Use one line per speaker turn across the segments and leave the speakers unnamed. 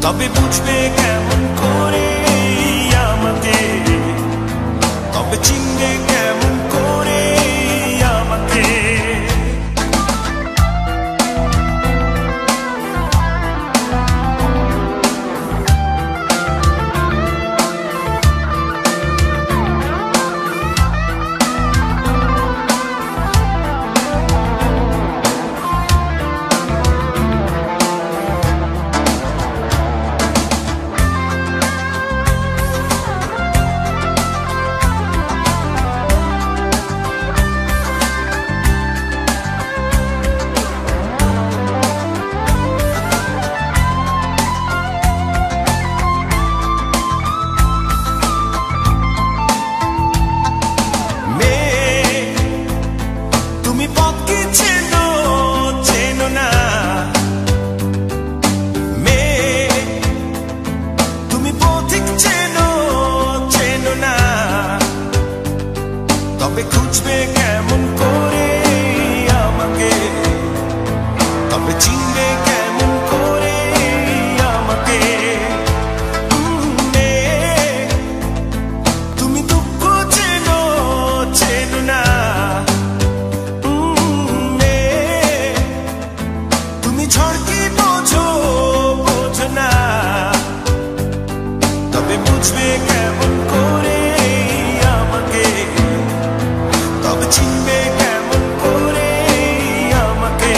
তবে বুঝবে কেমন করে আমাকে, তবে চিনবে কেমন করে আমাকে। তবে খুঁজবে কেমন করে আমাকে, তবে চিনবে কেমন করে আমাকে। তুমি দুঃখ চেনো চেনো না, তুমি ঝড় কি বোঝো বোঝো না, তবে বুঝবে কেমন করে আমাকে, তবে চিনবে কেমন করে আমাকে।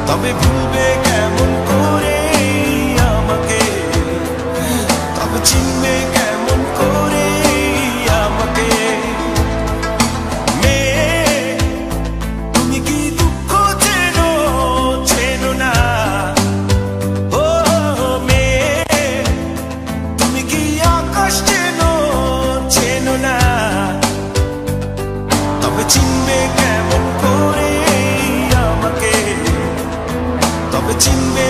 তবে ভুলবে কেমন করে আমাকে, তবে চিনবে কেমন করে আমাকে। তুমি কি দুঃখ চেনো চেনো না, ও তুমি কি আকাশ চেনো চেনো না, তবে চিনবে কেমন করে আমাকে, তবে চিনবে।